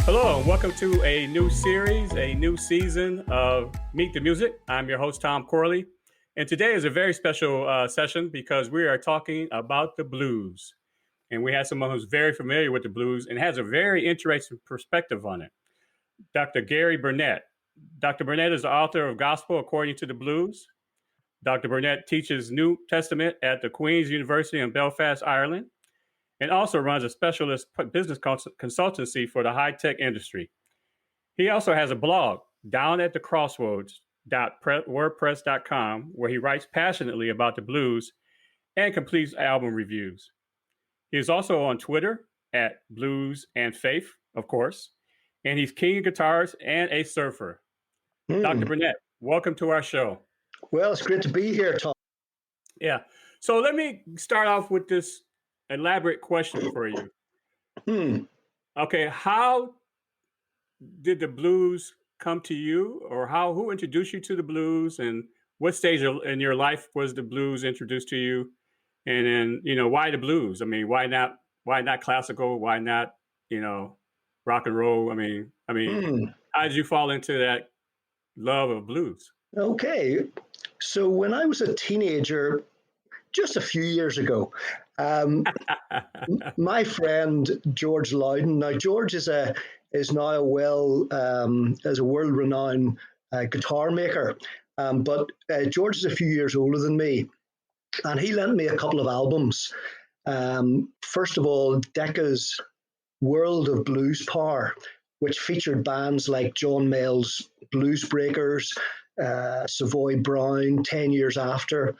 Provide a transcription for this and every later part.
Hello, and welcome to a new series, a new season of Meet the Music. I'm your host, Tom Corley, and today is a very special session because we are talking about the blues. And we have someone who's very familiar with the blues and has a very interesting perspective on it, Dr. Gary Burnett. Dr. Burnett is the author of Gospel According to the Blues. Dr. Burnett teaches New Testament at the Queen's University in Belfast, Ireland, and also runs a specialist business consultancy for the high-tech industry. He also has a blog, down at the crossroads.wordpress.com, where he writes passionately about the blues and completes album reviews. He is also on Twitter at Blues and Faith, of course, and he's king of guitars and a surfer. Dr. Burnett, welcome to our show. Well, it's great to be here, Tom. Yeah. So let me start off with this elaborate question for you. Okay, how did the blues come to you, or who introduced you to the blues, and what stage in your life was the blues introduced to you? And then, why the blues? I mean, why not classical? Why not, rock and roll? I mean, how did you fall into that love of blues? Okay. So when I was a teenager, just a few years ago, my friend George Loudon. Now George is now a world-renowned guitar maker, but George is a few years older than me, and he lent me a couple of albums. First of all, Decca's World of Blues Power, which featured bands like John Mayall's Blues Breakers, Savoy Brown, 10 Years After.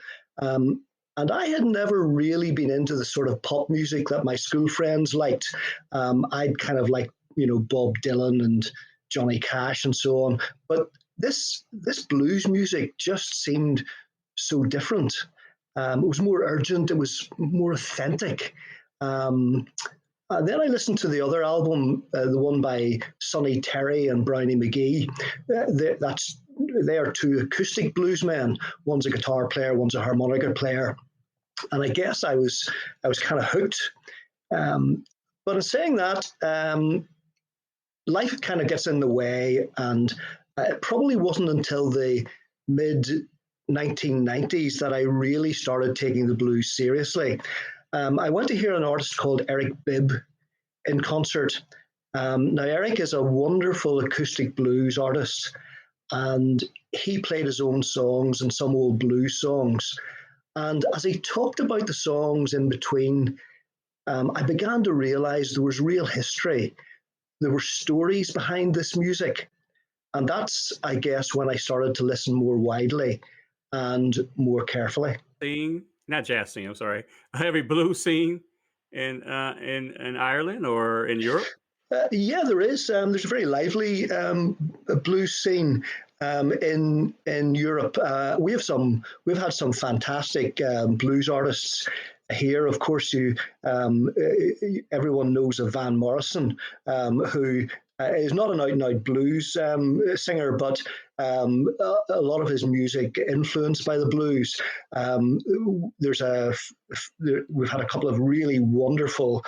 And I had never really been into the sort of pop music that my school friends liked. I'd kind of like, Bob Dylan and Johnny Cash and so on. But this blues music just seemed so different. It was more urgent. It was more authentic. And then I listened to the other album, the one by Sonny Terry and Brownie McGee. They are two acoustic bluesmen. One's a guitar player, one's a harmonica player. And I guess I was kind of hooked. But in saying that, life kind of gets in the way, and it probably wasn't until the mid 1990s that I really started taking the blues seriously. I went to hear an artist called Eric Bibb in concert. Now, Eric is a wonderful acoustic blues artist, and he played his own songs and some old blues songs. And as he talked about the songs in between, I began to realize there was real history. There were stories behind this music. And that's, I guess, when I started to listen more widely and more carefully. Not jazz scene, I'm sorry. A heavy blues scene in Ireland or in Europe? Yeah, there is. There's a very lively blues scene in Europe. We've had some fantastic blues artists here. Of course, everyone knows of Van Morrison, who is not an out-and-out blues singer, but a lot of his music influenced by the blues. We've had a couple of really wonderful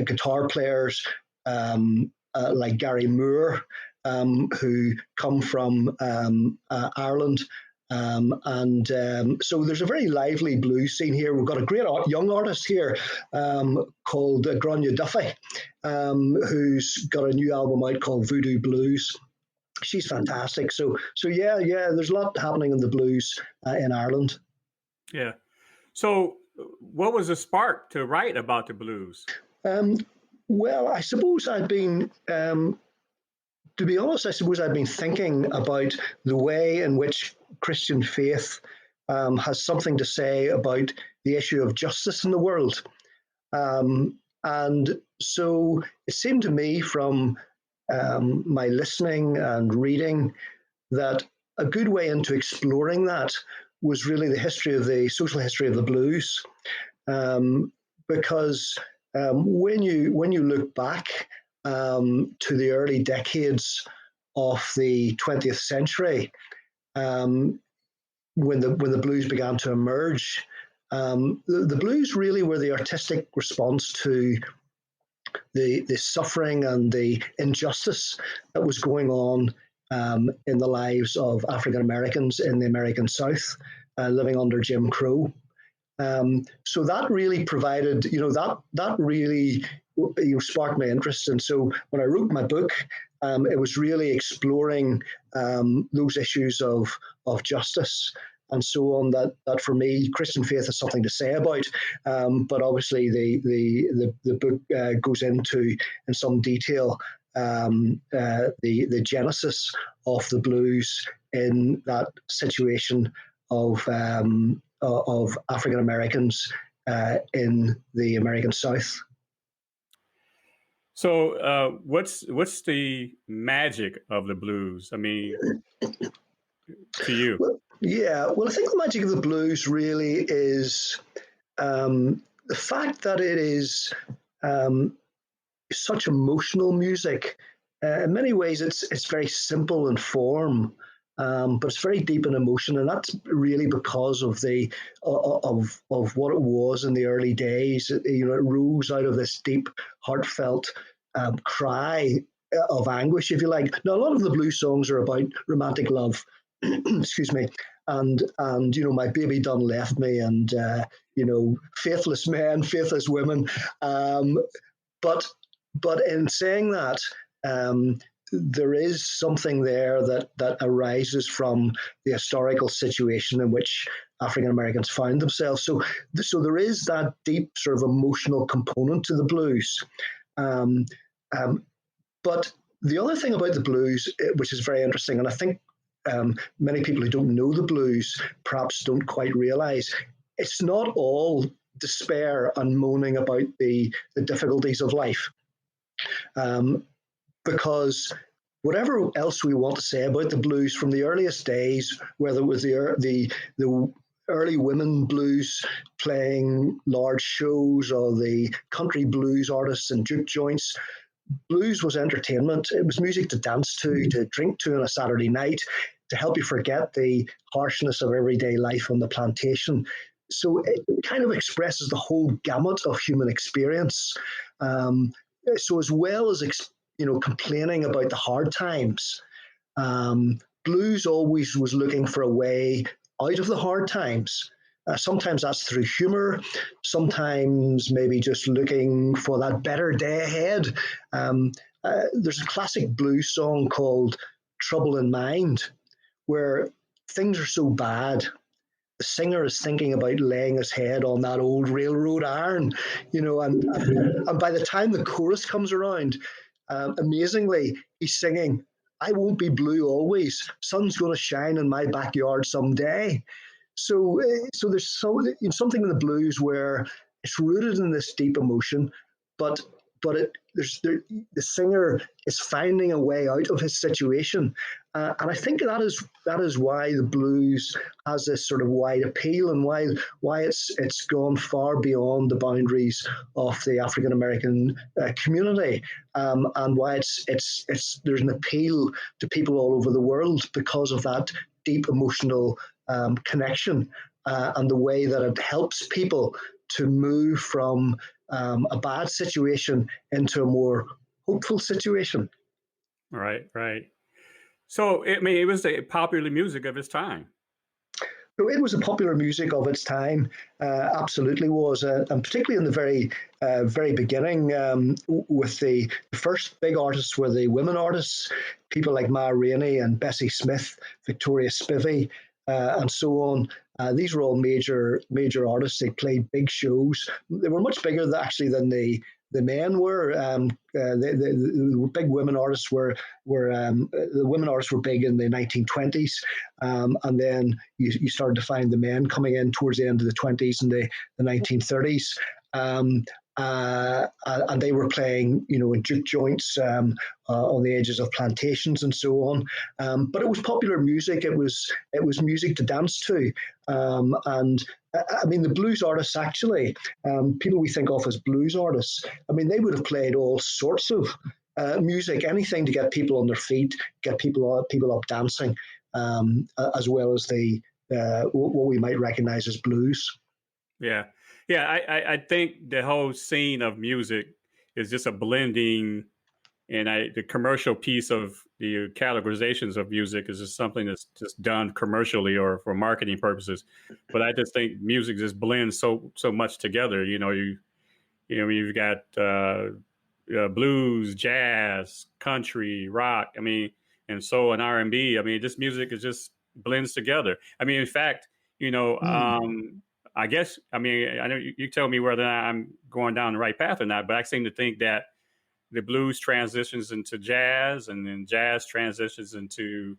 guitar players like Gary Moore, who come from Ireland. So there's a very lively blues scene here. We've got a great young artist here called Grania Duffy, who's got a new album out called Voodoo Blues. She's fantastic. So yeah, there's a lot happening in the blues in Ireland. Yeah. So what was the spark to write about the blues? Well, I suppose I'd been... to be honest, I suppose I've been thinking about the way in which Christian faith has something to say about the issue of justice in the world. And so it seemed to me from my listening and reading that a good way into exploring that was really the social history of the blues. Because when you look back to the early decades of the 20th century, when the blues began to emerge, the blues really were the artistic response to the suffering and the injustice that was going on in the lives of African Americans in the American South, living under Jim Crow. So that really provided, that really sparked my interest. And so when I wrote my book, it was really exploring those issues of justice and so on. That for me, Christian faith is something to say about. But obviously, the book goes into in some detail the genesis of the blues in that situation of African Americans in the American South. So, what's the magic of the blues? I mean, to you? Well, I think the magic of the blues really is the fact that it is such emotional music. In many ways, it's very simple in form, but it's very deep in emotion, and that's really because of the of what it was in the early days. It rose out of this deep, heartfelt cry of anguish, if you like. Now, a lot of the blues songs are about romantic love. Excuse me, and my baby done left me, and faithless men, faithless women, but in saying that, there is something there that arises from the historical situation in which African Americans found themselves. So there is that deep sort of emotional component to the blues. But the other thing about the blues, which is very interesting, and I think many people who don't know the blues perhaps don't quite realize, it's not all despair and moaning about the difficulties of life. Because whatever else we want to say about the blues from the earliest days, whether it was the early women blues playing large shows or the country blues artists and juke joints, blues was entertainment. It was music to dance to drink to on a Saturday night, to help you forget the harshness of everyday life on the plantation. So it kind of expresses the whole gamut of human experience. So as well as complaining about the hard times, blues always was looking for a way out of the hard times. Sometimes that's through humor, sometimes maybe just looking for that better day ahead. There's a classic blues song called Trouble in Mind, where things are so bad, the singer is thinking about laying his head on that old railroad iron, and by the time the chorus comes around, amazingly, he's singing, "I won't be blue always. Sun's going to shine in my backyard someday." So there's something in the blues where it's rooted in this deep emotion, but the singer is finding a way out of his situation, and I think that is why the blues has this sort of wide appeal, and why it's gone far beyond the boundaries of the African American community, and why there's an appeal to people all over the world because of that deep emotional connection, and the way that it helps people to move from a bad situation into a more hopeful situation. Right. So, it was the popular music of its time. So it was a popular music of its time, absolutely was, and particularly in the very beginning, with the first big artists were the women artists, people like Rainey and Bessie Smith, Victoria Spivey, and so on. These were all major artists. They played big shows. They were much bigger actually than the men were. The big women artists were the women artists were big in the 1920s, and then you started to find the men coming in towards the end of the 20s and the 1930s. And they were playing, in juke joints on the edges of plantations and so on. But it was popular music. It was music to dance to. And I mean, the blues artists actually, people we think of as blues artists, I mean, they would have played all sorts of music, anything to get people on their feet, get people up dancing, as well as what we might recognize as blues. Yeah. I think the whole scene of music is just a blending. And the commercial piece of the categorizations of music is just something that's just done commercially or for marketing purposes. But I just think music just blends so much together. You've got blues, jazz, country, rock. I mean, and soul and R&B. I mean, this music is just blends together. I mean, in fact, I guess, I mean, I know you tell me whether I'm going down the right path or not, but I seem to think that the blues transitions into jazz, and then jazz transitions into,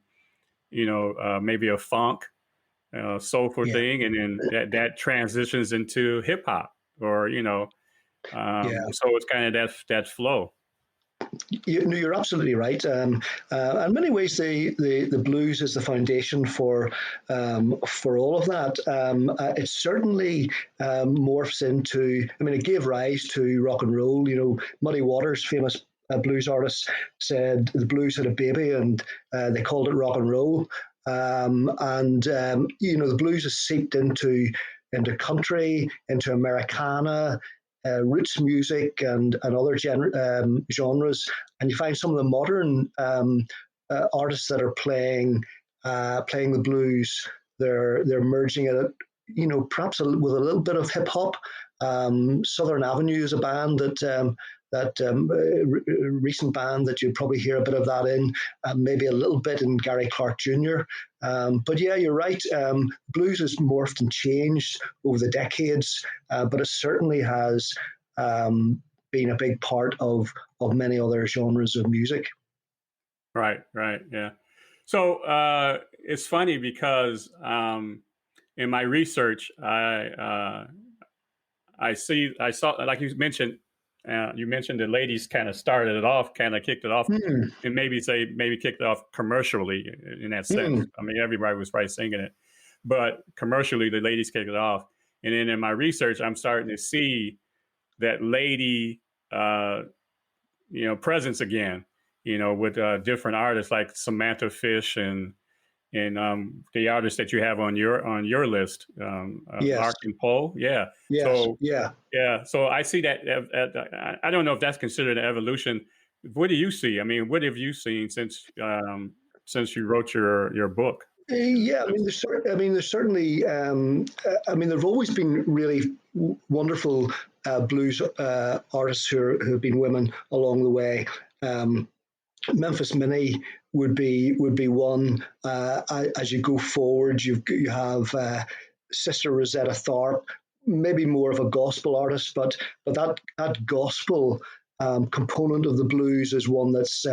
maybe a funk, soulful thing, and then that transitions into hip hop, or so it's kind of that flow. You're absolutely right. In many ways, the blues is the foundation for all of that. It certainly morphs into. I mean, it gave rise to rock and roll. Muddy Waters, famous blues artist, said the blues had a baby, and they called it rock and roll. The blues has seeped into country, into Americana. Roots music and other genres, and you find some of the modern artists that are playing the blues. They're merging it, perhaps with a little bit of hip hop. Southern Avenue is a band recent band that you'd probably hear a bit of that in, maybe a little bit in Gary Clark Jr. But yeah, you're right. Blues has morphed and changed over the decades, but it certainly has been a big part of many other genres of music. Right, yeah. So it's funny because in my research, I saw, like you mentioned the ladies kind of started it off, kind of kicked it off, and maybe kicked it off commercially in that sense. I mean, everybody was probably singing it, but commercially, the ladies kicked it off. And then in my research, I'm starting to see that lady, presence again, with different artists like Samantha Fish and the artists that you have on your list, yes. Lark and Poe. Yeah. Yes. So I see that. I don't know if that's considered an evolution. What do you see? I mean, what have you seen since you wrote your book? Yeah, I mean, there's certainly. There've always been really wonderful blues artists who have been women along the way. Memphis Minnie would be one. As you go forward, you have Sister Rosetta Tharpe, maybe more of a gospel artist, but that gospel component of the blues is one that's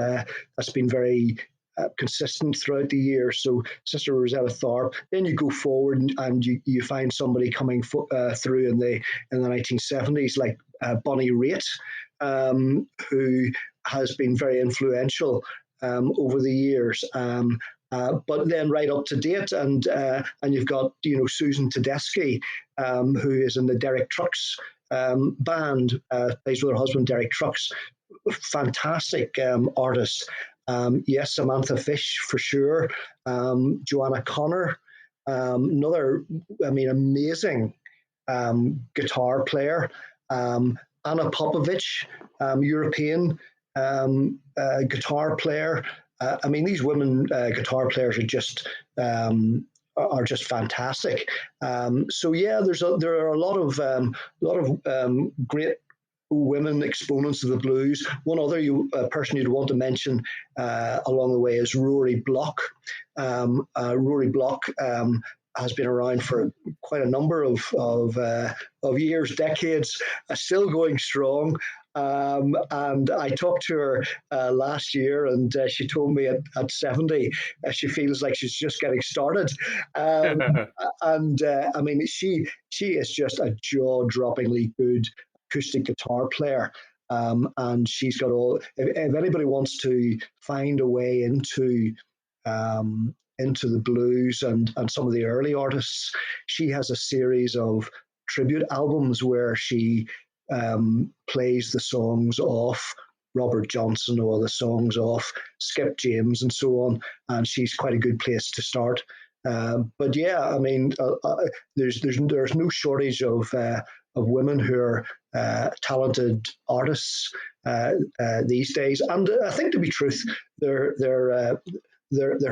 been very consistent throughout the year. So Sister Rosetta Tharpe. Then you go forward and you find somebody coming through in the 1970s like Bonnie Raitt, who has been very influential over the years. But then right up to date, and you've got Susan Tedeschi, who is in the Derek Trucks band, plays with her husband Derek Trucks, fantastic artist. Yes, Samantha Fish for sure. Joanna Connor, another, amazing guitar player. Anna Popovich, European guitar player. These women guitar players are just fantastic. So yeah, there are a lot of great women exponents of the blues. One other person you'd want to mention along the way is Rory Block. Rory Block has been around for quite a number of years, decades, still going strong. And I talked to her last year, and she told me at 70, she feels like she's just getting started. She is just a jaw-droppingly good acoustic guitar player. And she's got if anybody wants to find a way into the blues and some of the early artists, she has a series of tribute albums where she plays the songs off Robert Johnson or the songs off Skip James and so on, and she's quite a good place to start. But yeah, there's no shortage of women who are talented artists these days. And I think, to be truth, there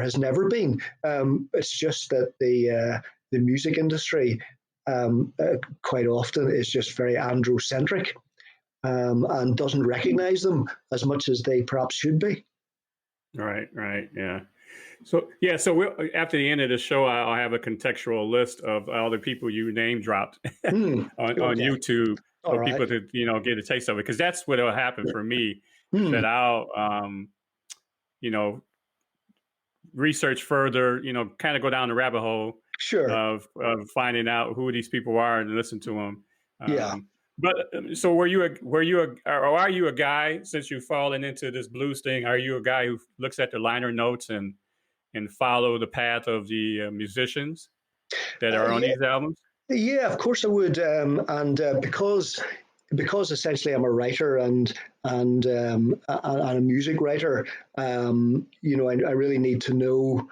has never been. It's just that the music industry quite often is just very androcentric, and doesn't recognize them as much as they perhaps should be. Right, yeah. So yeah, so after the end of the show, I'll have a contextual list of all the people you name dropped on YouTube, so people to get a taste of it, because that's what will happen for me. That I'll research further, kind of go down the rabbit hole of finding out who these people are and listen to them. But so are you a guy, since you've fallen into this blues thing? Are you a guy who looks at the liner notes and follow the path of the musicians that are on these albums? Yeah, of course I would, and because essentially I'm a writer and a music writer, I really need to know.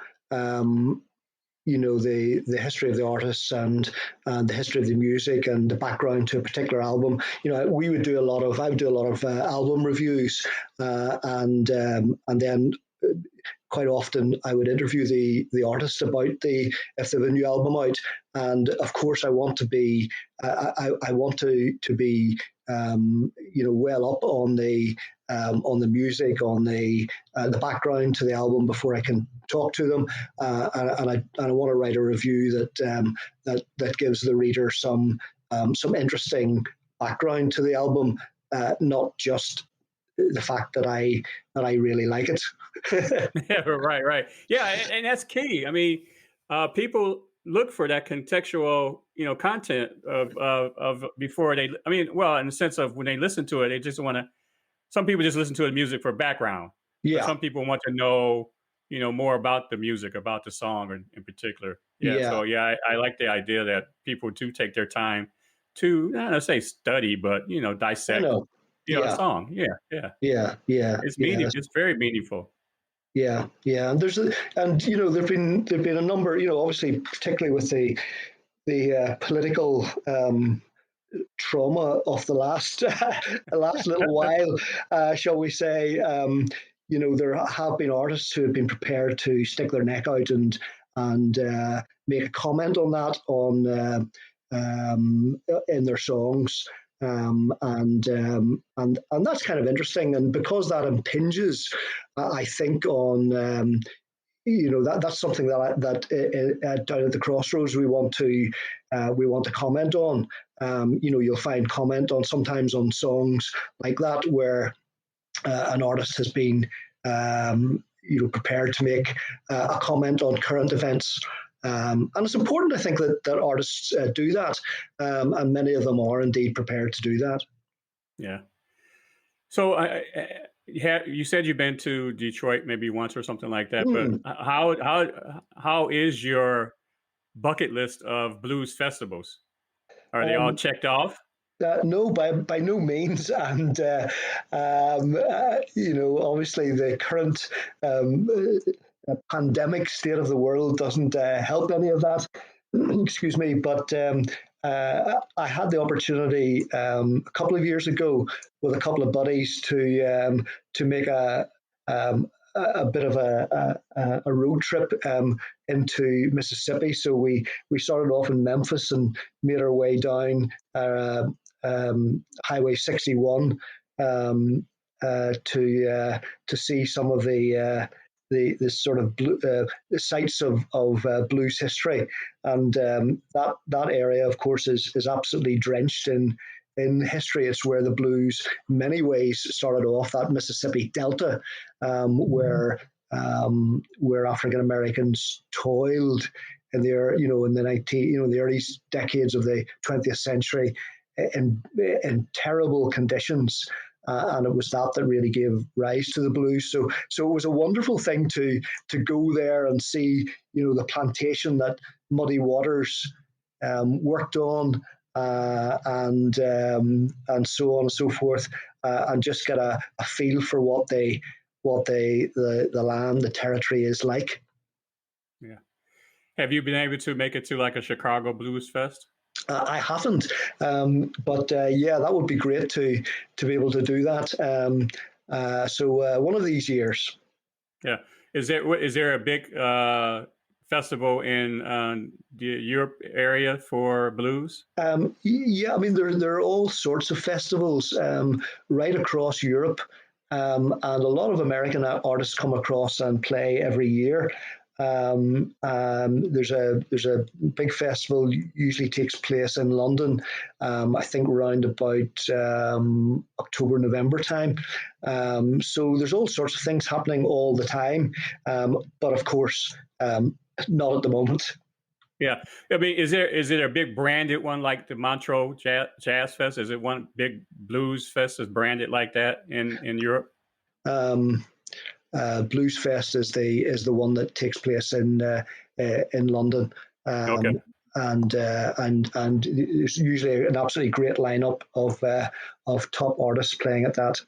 The history of the artists and the history of the music and the background to a particular album. I would do a lot of album reviews, and then quite often I would interview the artist about if they have a new album out. And of course, I want to be well up on the music, on the background to the album before I can talk to them, and I want to write a review that gives the reader some interesting background to the album, not just the fact that I really like it. Yeah, right. Yeah, and that's key. I mean, people look for that contextual, content of before they. I mean, well, in the sense of when they listen to it, they just want to. Some people just listen to the music for background. Yeah. But some people want to know, more about the music, about the song in particular. Yeah. So yeah, I like the idea that people do take their time to, I don't say study, but dissect. A song. Yeah. It's meaningful. It's very meaningful. Yeah. And there've been a number, obviously, particularly with the political trauma of the last little while, shall we say. There have been artists who have been prepared to stick their neck out and make a comment on that in their songs. And that's kind of interesting, and because that impinges, I think, on that's something that down at the Crossroads we want to comment on. You'll find comment on sometimes on songs like that where an artist has been prepared to make a comment on current events. And it's important, I think, that artists do that, and many of them are indeed prepared to do that. Yeah. So you said you've been to Detroit maybe once or something like that, but how is your bucket list of blues festivals? Are they all checked off? No, by no means, and obviously the current pandemic state of the world doesn't help any of that. Excuse me, but I had the opportunity a couple of years ago with a couple of buddies to make a bit of a road trip into Mississippi. So we started off in Memphis and made our way down Highway 61 to see some of the sort of the sites of blues history, and that area, of course, is absolutely drenched in history. It's where the blues, in many ways, started off. That Mississippi Delta, where African Americans toiled in the early decades of the 20th century in terrible conditions. And it was that really gave rise to the blues. So it was a wonderful thing to go there and see, the plantation that Muddy Waters worked on, and so on and so forth, and just get a feel for what the land, the territory is like. Yeah. Have you been able to make it to like a Chicago Blues Fest? I haven't, but yeah, that would be great to be able to do that. So one of these years. Yeah. Is there a big festival in the Europe area for blues? Yeah, I mean there are all sorts of festivals right across Europe, and a lot of American artists come across and play every year. There's a big festival usually takes place in London. I think around about October November time. So there's all sorts of things happening all the time, but of course not at the moment. Yeah, I mean, is it a big branded one like the Montreux Jazz Fest? Is it one big blues fest that's branded like that in Europe? Um, Blues Fest is the one that takes place in London, Okay. and there's usually an absolutely great lineup of top artists playing at that.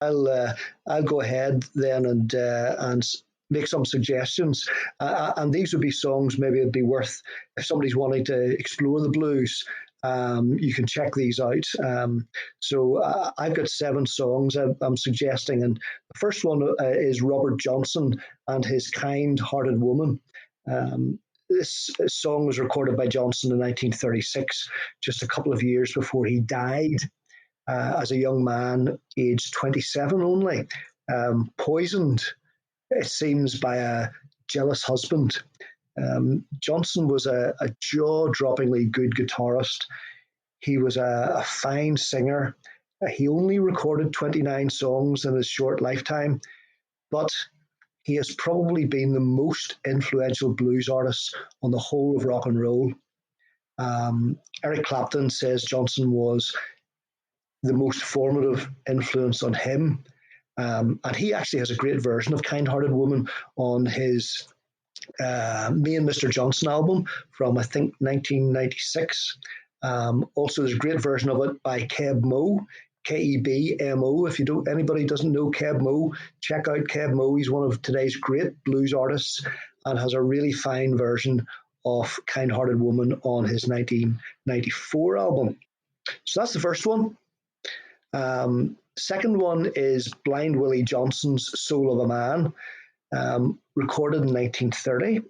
I'll go ahead then and make some suggestions, and these would be songs maybe it'd be worth if somebody's wanting to explore the blues. You can check these out. So I've got 7 songs I'm suggesting, and the first one is Robert Johnson and his Kind-Hearted Woman. This song was recorded by Johnson in 1936, just a couple of years before he died as a young man, aged 27 only, poisoned, it seems, by a jealous husband. Johnson was a jaw-droppingly good guitarist. He was a fine singer. He only recorded 29 songs in his short lifetime, but he has probably been the most influential blues artist on the whole of rock and roll. Eric Clapton says Johnson was the most formative influence on him. And he actually has a great version of Kind Hearted Woman on his Me and Mr. Johnson album from, I think, 1996. Also, there's a great version of it by Keb Mo, Kebmo. If anybody doesn't know Keb Mo, check out Keb Mo. He's one of today's great blues artists and has a really fine version of Kind Hearted Woman on his 1994 album. So that's the first one. Second one is Blind Willie Johnson's Soul of a Man, recorded in 1930.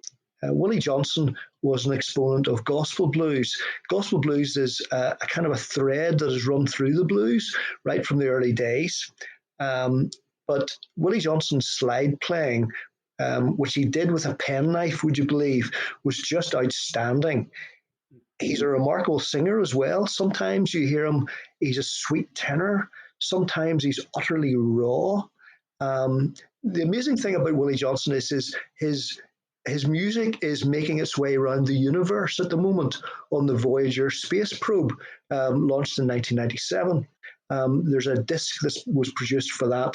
Willie Johnson was an exponent of gospel blues. Gospel blues is a kind of a thread that has run through the blues right from the early days. But Willie Johnson's slide playing, which he did with a penknife, would you believe, was just outstanding. He's a remarkable singer as well. Sometimes you hear him, he's a sweet tenor. Sometimes he's utterly raw. The amazing thing about Willie Johnson is his music is making its way around the universe at the moment on the Voyager space probe, launched in 1997. There's a disc that was produced for that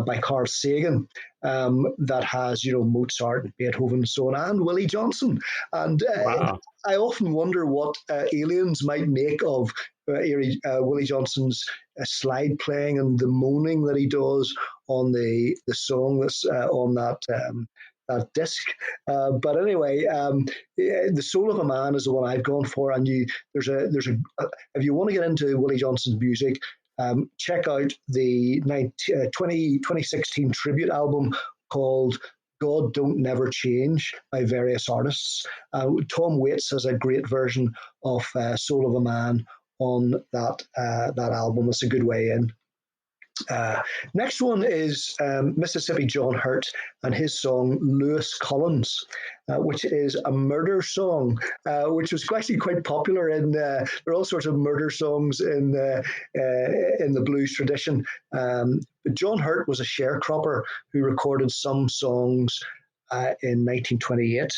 by Carl Sagan that has, Mozart and Beethoven and so on, and Willie Johnson. And Wow. I often wonder what aliens might make of Willie Johnson's slide playing and the moaning that he does on the song that's on that disc. But anyway, The Soul of a Man is the one I've gone for. And there's a if you want to get into Willie Johnson's music, check out the 2016 tribute album called God Don't Never Change by various artists. Tom Waits has a great version of Soul of a Man on that album. It's a good way in. Next one is Mississippi John Hurt and his song Lewis Collins, which is a murder song, which was actually quite popular there are all sorts of murder songs in the blues tradition. But John Hurt was a sharecropper who recorded some songs in 1928.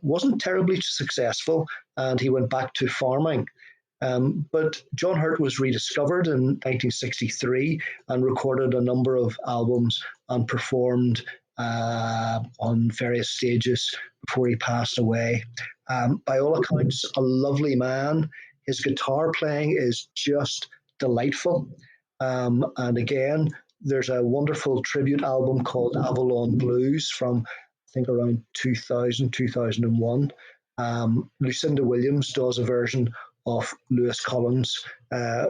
Wasn't terribly successful, and he went back to farming. But John Hurt was rediscovered in 1963 and recorded a number of albums and performed on various stages before he passed away. By all accounts, a lovely man. His guitar playing is just delightful. And again, there's a wonderful tribute album called Avalon Blues from, I think, around 2000, 2001. Lucinda Williams does a version of Lewis Collins,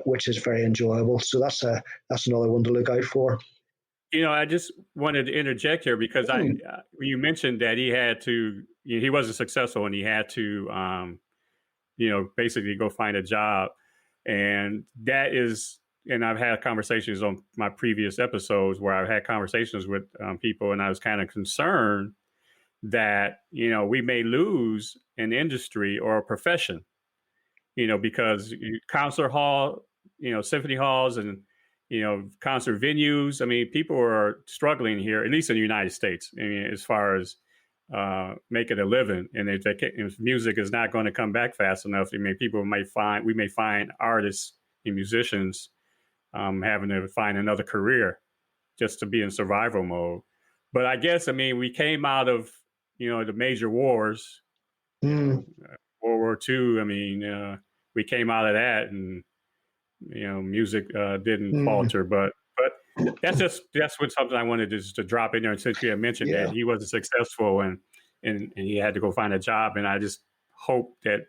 which is very enjoyable. So that's another one to look out for. I just wanted to interject here because you mentioned that he wasn't successful and he had to, basically go find a job. And that is, and I've had conversations on my previous episodes where I've had conversations with people, and I was kind of concerned that, we may lose an industry or a profession, because concert hall, symphony halls and, concert venues. I mean, people are struggling here, at least in the United States. I mean, as far as making a living, and if music is not going to come back fast enough, I mean, we may find artists and musicians having to find another career just to be in survival mode. But I guess, I mean, we came out of, the major wars, World War II. I mean, we came out of that, and music didn't falter, but that's what something I wanted to drop in there. And since you had mentioned that he wasn't successful and he had to go find a job, and I just hope that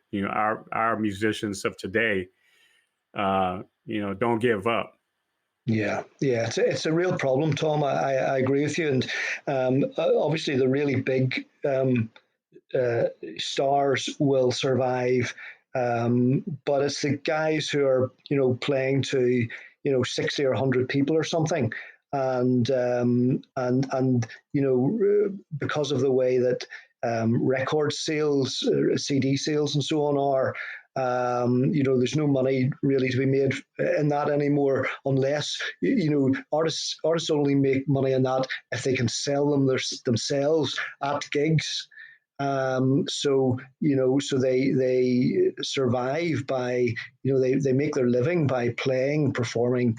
our musicians of today, don't give up. Yeah, it's a real problem, Tom. I agree with you, and obviously the really big stars will survive. But it's the guys who are, playing to, 60 or 100 people or something. And because of the way that record sales, CD sales and so on are, there's no money really to be made in that anymore, unless, artists only make money in that if they can sell them themselves at gigs. So they survive by, they make their living by playing, performing.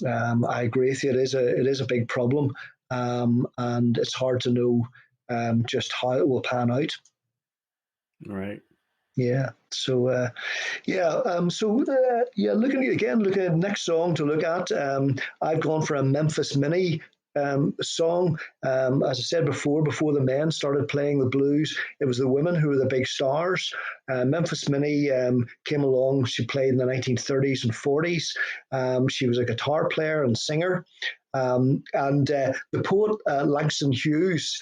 I agree with you. It is a big problem, and it's hard to know just how it will pan out. Right. Yeah. So, looking at the next song to look at, I've gone for a Memphis Minnie song. As I said before the men started playing the blues, it was the women who were the big stars. Memphis Minnie came along. She played in the 1930s and 40s. She was a guitar player and singer. And the poet Langston Hughes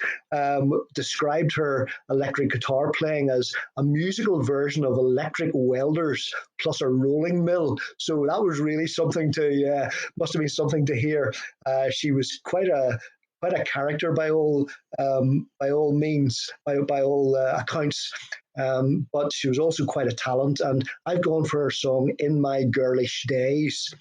described her electric guitar playing as a musical version of electric welders plus a rolling mill. So that was really something must have been something to hear. She was quite a character by all means, by all accounts. But she was also quite a talent, and I've gone for her song "In My Girlish Days."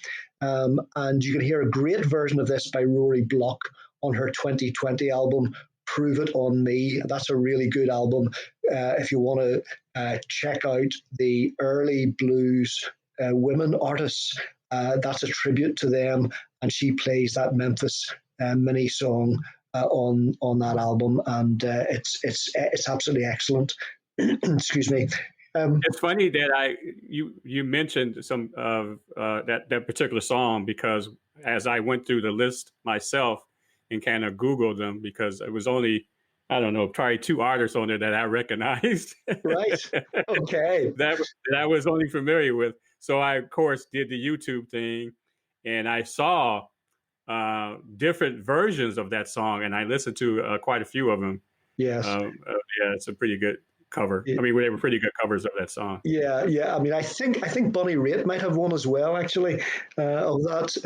And you can hear a great version of this by Rory Block on her 2020 album, Prove It On Me. That's a really good album. If you want to check out the early blues women artists, that's a tribute to them. And she plays that Memphis Minnie song on that album. And it's absolutely excellent. Excuse me. It's funny that you mentioned some of that particular song, because as I went through the list myself and kind of Googled them, because it was only, I don't know, probably 2 artists on there that I recognized. Right. Okay. that I was only familiar with. So I, of course, did the YouTube thing, and I saw different versions of that song, and I listened to quite a few of them. Yes. It's a pretty good cover. I mean, they were pretty good covers of that song. Yeah. I mean, I think Bonnie Raitt might have one as well, actually, of that.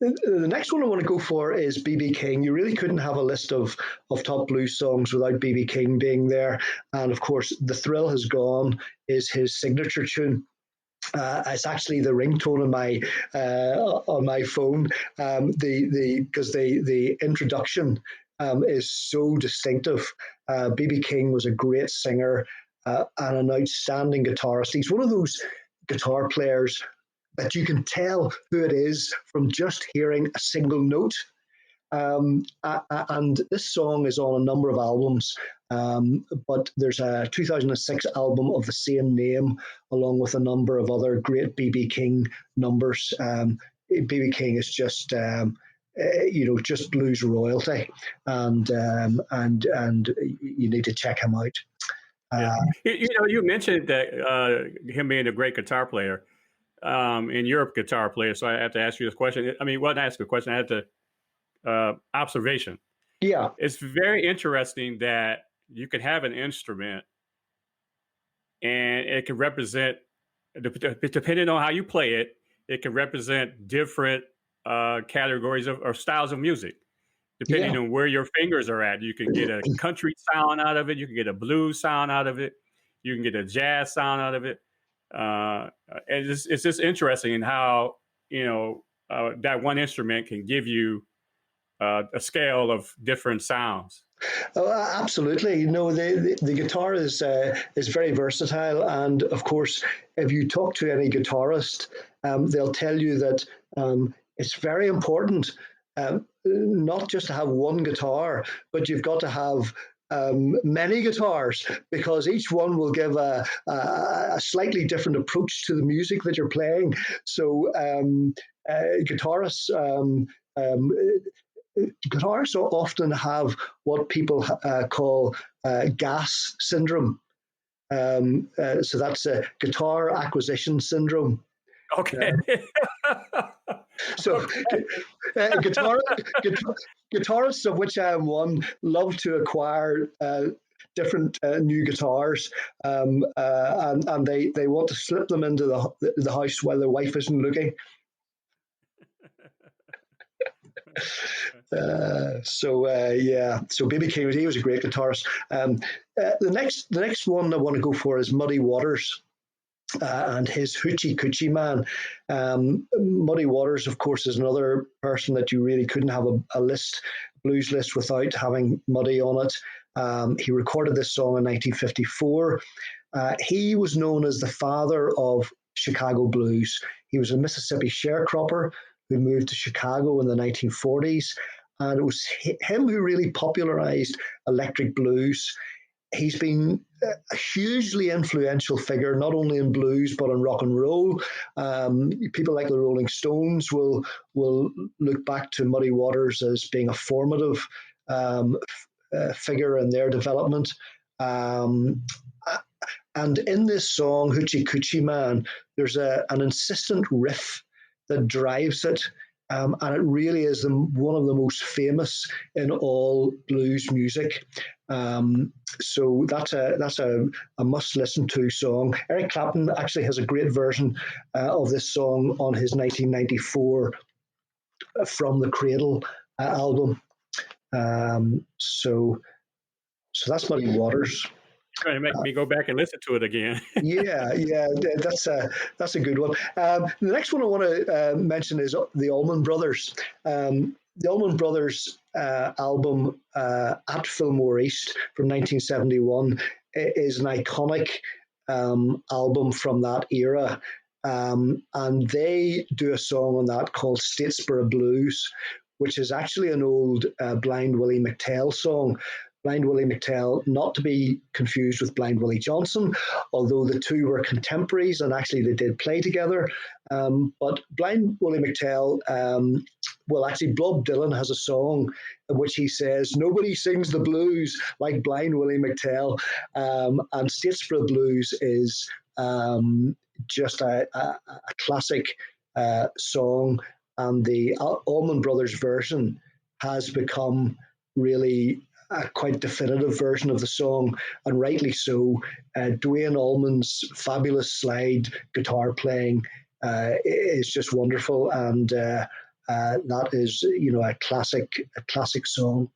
The next one I want to go for is B.B. King. You really couldn't have a list of top blues songs without B.B. King being there. And of course, The Thrill Has Gone is his signature tune. It's actually the ringtone on my phone. Because the introduction is so distinctive. B.B. King was a great singer and an outstanding guitarist. He's one of those guitar players that you can tell who it is from just hearing a single note. And this song is on a number of albums, but there's a 2006 album of the same name, along with a number of other great B.B. King numbers. B.B. King is just just blues royalty, and you need to check him out. Yeah, you mentioned that him being a great guitar player, and you're a guitar player, so I have to ask you this question. I mean, well, not ask a question. I had to observation. Yeah, it's very interesting that you can have an instrument, and it can represent, depending on how you play it, it can represent different categories or styles of music. Depending on where your fingers are at, you can get a country sound out of it. You can get a blues sound out of it. You can get a jazz sound out of it. And it's just interesting in how, that one instrument can give you a scale of different sounds. Oh, absolutely. The guitar is very versatile, and of course, if you talk to any guitarist, they'll tell you that it's very important not just to have one guitar, but you've got to have many guitars, because each one will give a slightly different approach to the music that you're playing. So guitarists often have what people call gas syndrome. So that's a guitar acquisition syndrome. Okay. So okay. Guitarists, of which I am one, love to acquire different new guitars, and they want to slip them into the house while their wife isn't looking. So B.B. King, he was a great guitarist. The next one I want to go for is Muddy Waters. And his Hoochie Coochie Man. Muddy Waters, of course, is another person that you really couldn't have a blues list without having Muddy on it. He recorded this song in 1954. He was known as the father of Chicago blues. He was a Mississippi sharecropper who moved to Chicago in the 1940s, and it was him who really popularized electric blues. He's been a hugely influential figure, not only in blues, but in rock and roll. People like the Rolling Stones will look back to Muddy Waters as being a formative figure in their development. And in this song, Hoochie Coochie Man, there's an insistent riff that drives it. And it really is one of the most famous in all blues music. So that's a must listen to song. Eric Clapton actually has a great version of this song on his 1994 From the Cradle album. So that's Muddy Waters. Trying to make me go back and listen to it again. yeah, that's a good one. The next one I want to mention is the Allman Brothers. The Allman Brothers album At Fillmore East from 1971 is an iconic album from that era. And they do a song on that called Statesboro Blues, which is actually an old Blind Willie McTell song. Blind Willie McTell, not to be confused with Blind Willie Johnson, although the two were contemporaries and actually they did play together. But Blind Willie McTell, actually Bob Dylan has a song in which he says, nobody sings the blues like Blind Willie McTell. And Statesboro Blues is just a classic song. And the Allman Brothers version has become really a quite definitive version of the song, and rightly so. Duane Allman's fabulous slide guitar playing is just wonderful, and that is, a classic song.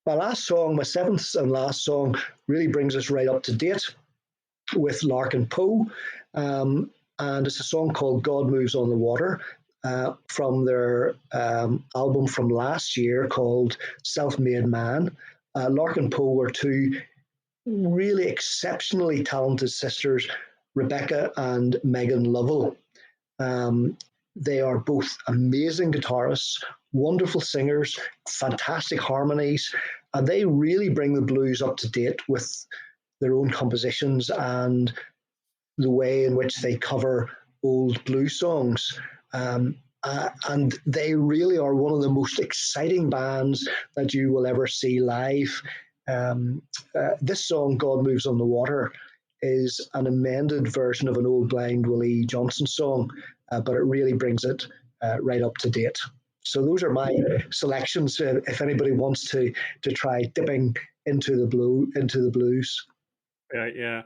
My seventh and last song, really brings us right up to date with Larkin Poe, and it's a song called "God Moves on the Water." From their album from last year called Self-Made Man. Larkin Poe were two really exceptionally talented sisters, Rebecca and Megan Lovell. They are both amazing guitarists, wonderful singers, fantastic harmonies, and they really bring the blues up to date with their own compositions and the way in which they cover old blues songs. and they really are one of the most exciting bands that you will ever see live. This song, God Moves on the Water, is an amended version of an old Blind Willie Johnson song, but it really brings it right up to date. So those are my selections. If anybody wants to try dipping into the blues. Yeah.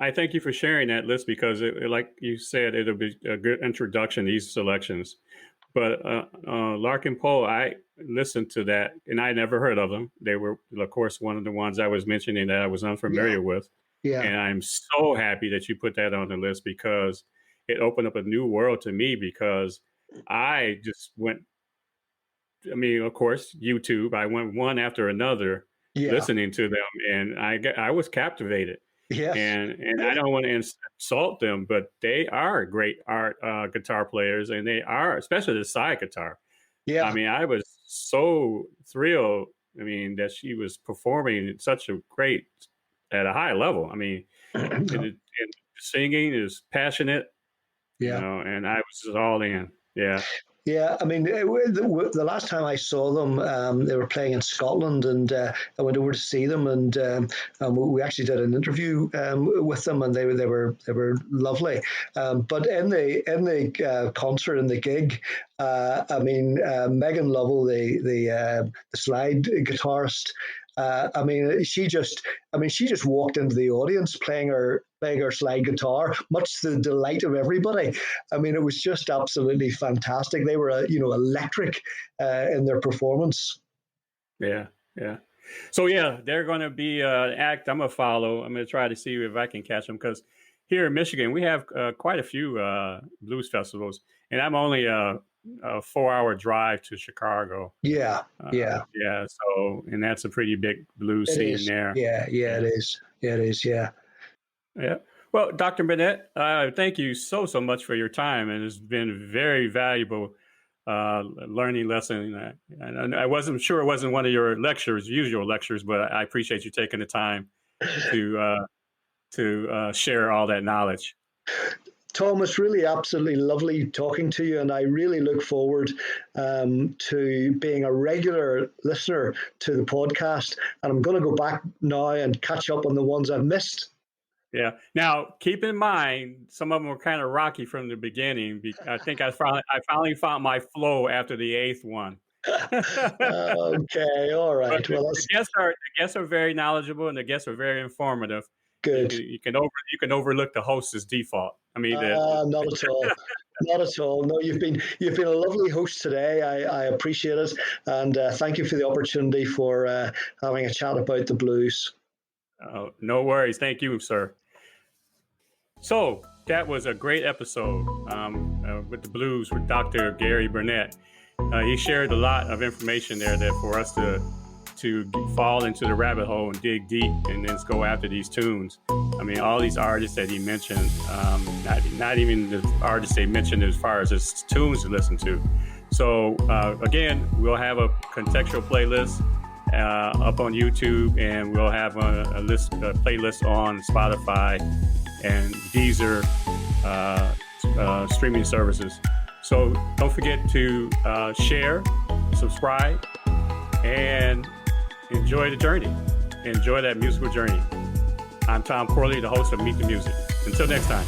I thank you for sharing that list because, like you said, it'll be a good introduction to these selections. But Larkin Poe, I listened to that, and I never heard of them. They were, of course, one of the ones I was mentioning that I was unfamiliar with. Yeah. And I'm so happy that you put that on the list because it opened up a new world to me because I just went, I mean, of course, YouTube. I went one after another listening to them, and I was captivated. Yes. And I don't want to insult them, but they are great guitar players, and they are, especially the side guitar. Yeah. I mean, I was so thrilled. I mean, that she was performing at a high level. I mean, and singing is passionate. Yeah. You know, and I was just all in. Yeah. Yeah, I mean, the last time I saw them, they were playing in Scotland, and I went over to see them, and we actually did an interview with them, and they were lovely. But in the concert, in the gig, I mean, Megan Lovell, the slide guitarist. I mean, she just walked into the audience playing her slide guitar, much to the delight of everybody. I mean, it was just absolutely fantastic. They were, electric in their performance. Yeah. So yeah, they're going to be an act I'm gonna follow. I'm gonna try to see if I can catch them because here in Michigan we have quite a few blues festivals, and I'm only a 4-hour drive to Chicago. Yeah. So, and that's a pretty big blues scene there. Yeah, it is. Yeah. Well, Dr. Burnett, thank you so much for your time, and it's been very valuable learning lesson. And I wasn't sure it wasn't one of your usual lectures, but I appreciate you taking the time to share all that knowledge. Tom, it's really absolutely lovely talking to you, and I really look forward to being a regular listener to the podcast. And I'm going to go back now and catch up on the ones I've missed. Yeah. Now, keep in mind, some of them were kind of rocky from the beginning. I think I finally found my flow after the 8th one. Okay, all right. Well, the guests are very knowledgeable, and the guests are very informative. Good. You can overlook the host's default. I mean, not at all. Not at all. No, you've been a lovely host today. I appreciate it, and thank you for the opportunity for having a chat about the blues. No worries. Thank you, sir. So that was a great episode with the blues with Dr. Gary Burnett. He shared a lot of information there that for us to fall into the rabbit hole and dig deep and then go after these tunes. I mean, all these artists that he mentioned, not even the artists they mentioned as far as his tunes to listen to. So again, we'll have a contextual playlist up on YouTube, and we'll have a playlist on Spotify and Deezer streaming services. So don't forget to share, subscribe, and enjoy the journey. Enjoy that musical journey. I'm Tom Corley, the host of Meet the Music. Until next time.